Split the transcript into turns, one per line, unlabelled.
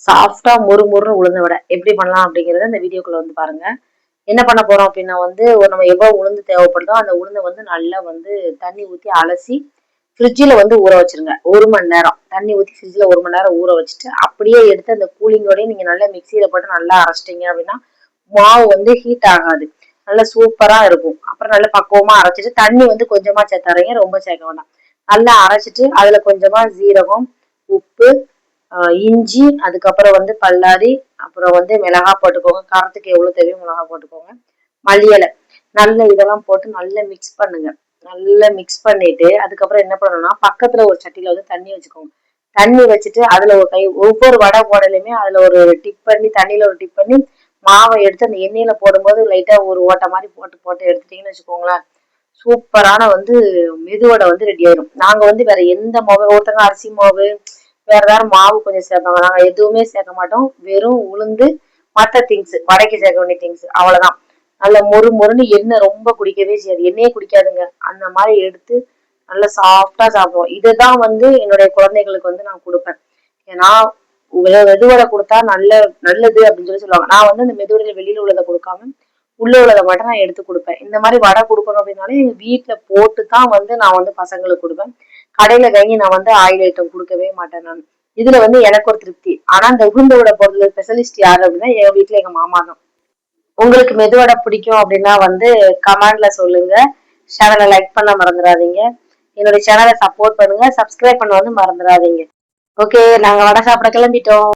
சாஃப்டா முறுமுறுன்னு உளுந்த வடை எப்படி பண்ணலாம் அப்படிங்கறத இந்த வீடியோக்குள்ள வந்து பாருங்க. என்ன பண்ண போறோம் அப்படின்னா வந்து நம்ம எவ்வளவு உளுந்து தேவைப்படுதோ அந்த உளுந்தை வந்து நல்லா வந்து தண்ணி ஊத்தி அலசி ஃப்ரிட்ஜில் வந்து ஊற வச்சிருங்க. 1 மணி நேரம் தண்ணி ஊற்றி ஃப்ரிட்ஜில் 1 மணி நேரம் ஊற வச்சுட்டு அப்படியே எடுத்து அந்த கூலிங்கோடய நீங்கள் நல்லா மிக்சியில் போட்டு நல்லா அரைச்சிட்டிங்க அப்படின்னா மாவு வந்து ஹீட் ஆகாது, நல்லா சூப்பராக இருக்கும். அப்புறம் நல்லா பக்குவமாக அரைச்சிட்டு தண்ணி வந்து கொஞ்சமாக சேர்த்தாரீங்க, ரொம்ப சேர்க்க வேண்டாம். நல்லா அரைச்சிட்டு அதில் கொஞ்சமாக ஜீரகம், உப்பு, இஞ்சி, அதுக்கப்புறம் வந்து பல்லாரி, அப்புறம் வந்து மிளகா போட்டுக்கோங்க. காரத்துக்கு எவ்வளோ தேவையோ மிளகா போட்டுக்கோங்க. மல்லி இலை, நல்ல இதெல்லாம் போட்டு நல்லா மிக்ஸ் பண்ணுங்க. நல்லா மிக்ஸ் பண்ணிட்டு அதுக்கப்புறம் என்ன பண்ணணும்னா பக்கத்துல ஒரு சட்டியில வந்து தண்ணி வச்சுக்கோங்க. தண்ணி வச்சுட்டு அதுல ஒரு கை ஒவ்வொரு வடை போடலையுமே அதுல ஒரு டிப் பண்ணி தண்ணியில ஒரு டிப் பண்ணி மாவை எடுத்து அந்த எண்ணெயில போடும்போது லைட்டா ஒரு ஓட்டை மாதிரி போட்டு போட்டு எடுத்துட்டீங்கன்னு வச்சுக்கோங்களேன், சூப்பரான வந்து மெதுவடை வந்து ரெடி ஆயிடும். நாங்க வந்து வேற எந்த மாவு, ஒருத்தங்க அரிசி மாவு வேற ஏதாவது மாவு கொஞ்சம் சேர்ப்பாங்க, நாங்க எதுவுமே சேர்க்க மாட்டோம். வெறும் உளுந்து, மற்ற திங்ஸ் வடைக்கு சேர்க்க வேண்டிய திங்ஸ் அவ்வளவுதான். நல்ல மொறு மொறுன்னு எண்ணெய் ரொம்ப குடிக்கவே செய்யாது, எண்ணெயே குடிக்காதுங்க. அந்த மாதிரி எடுத்து நல்லா சாஃப்டா சாப்பிடுவோம். இதுதான் வந்து என்னுடைய குழந்தைகளுக்கு வந்து நான் கொடுப்பேன். ஏன்னா மெதுவடை கொடுத்தா நல்லது அப்படின்னு சொல்லுவாங்க. நான் வந்து அந்த மெதுவடையில வெளியில உள்ளதை கொடுக்காம உள்ள உள்ளதை மட்டும் நான் எடுத்து கொடுப்பேன். இந்த மாதிரி வடை கொடுக்கணும் அப்படின்னாலே எங்க வீட்டுல போட்டு தான் வந்து நான் வந்து பசங்களுக்கு கொடுப்பேன். கடையில வாங்கி நான் வந்து ஆயில் ஐட்டம் கொடுக்கவே மாட்டேன் நான். இதுல வந்து எனக்கு ஒரு திருப்தி. ஆனா இந்த உளுந்து வடை பொருள் ஸ்பெஷலிஸ்ட் யாரு அப்படின்னா எங்க வீட்டுல எங்க மாமா தான். உங்களுக்கு மெதுவடை பிடிக்கும் அப்படின்னா வந்து கமெண்ட்ல சொல்லுங்க. சேனலை லைக் பண்ண மறந்துடாதீங்க. என்னுடைய சேனலை சப்போர்ட் பண்ணுங்க. சப்ஸ்கிரைப் பண்ண வந்து மறந்துடாதீங்க. ஓகே, நாங்க வடை சாப்பிட கிளம்பிட்டோம்.